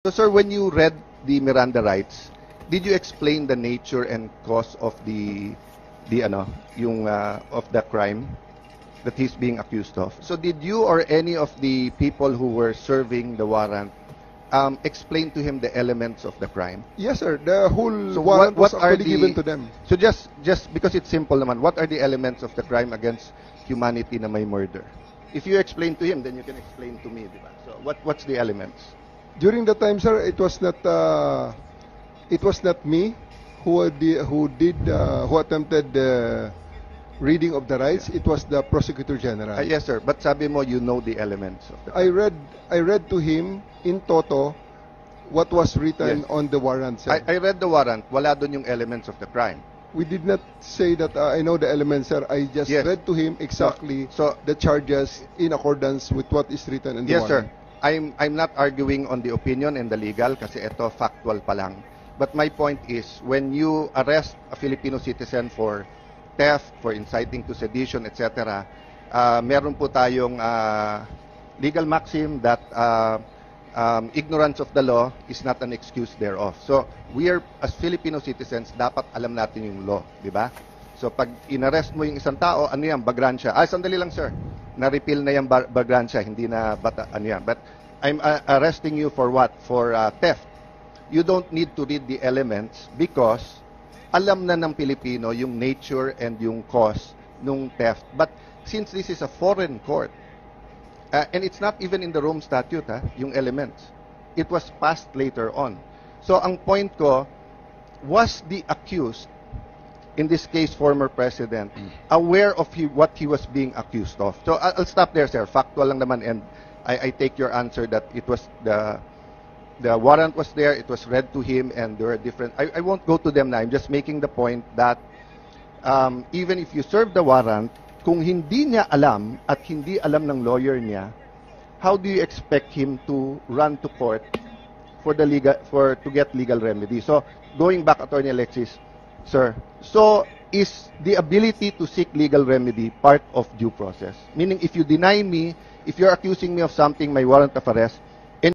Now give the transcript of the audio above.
So, sir, when you read the Miranda rights, did you explain the nature and cause of of the crime that he's being accused of? So, did you or any of the people who were serving the warrant explain to him the elements of the crime? Yes, sir. The whole So, warrant was what are actually given to them. So, just because it's simple naman, what are the elements of the crime against humanity na may murder? If you explain to him, then you can explain to me, di ba? So, what's the elements? During the time, sir, it was not me who attempted the reading of the rights. It was the prosecutor general. Yes, sir. But sabi mo, you know the elements of the crime. I read to him in toto what was written Yes. on the warrant, sir. I read the warrant. Wala doon yung elements of the crime. We did not say that I know the elements, sir. I just Yes. read to him exactly So- the charges in accordance with what is written in the Yes, sir. warrant. I'm not arguing on the opinion and the legal kasi ito factual pa lang. But my point is, when you arrest a Filipino citizen for theft, for inciting to sedition, etc., meron po tayong legal maxim that ignorance of the law is not an excuse thereof. So, we are, as Filipino citizens, dapat alam natin yung law, di ba? So, pag inarrest mo yung isang tao, ano yan, bagransya. Sandali lang, sir. Na-repeal na yung bagransya, hindi na ano yan. But I'm arresting you for what? For theft. You don't need to read the elements because alam na ng Pilipino yung nature and yung cause nung theft. But since this is a foreign court, and it's not even in the Rome Statute, yung elements. It was passed later on. So, ang point ko, was the accused, in this case, former president, aware of what he was being accused of? So, I'll stop there, sir. Factual lang naman, and I take your answer that it was the warrant was there, it was read to him, and there are different. I won't go to them now. I'm just making the point that even if you serve the warrant, kung hindi niya alam at hindi alam ng lawyer niya, how do you expect him to run to court to get legal remedy? So, going back, Attorney Alexis, sir, so is the ability to seek legal remedy part of due process? Meaning, if you deny me, if you're accusing me of something, my warrant of arrest,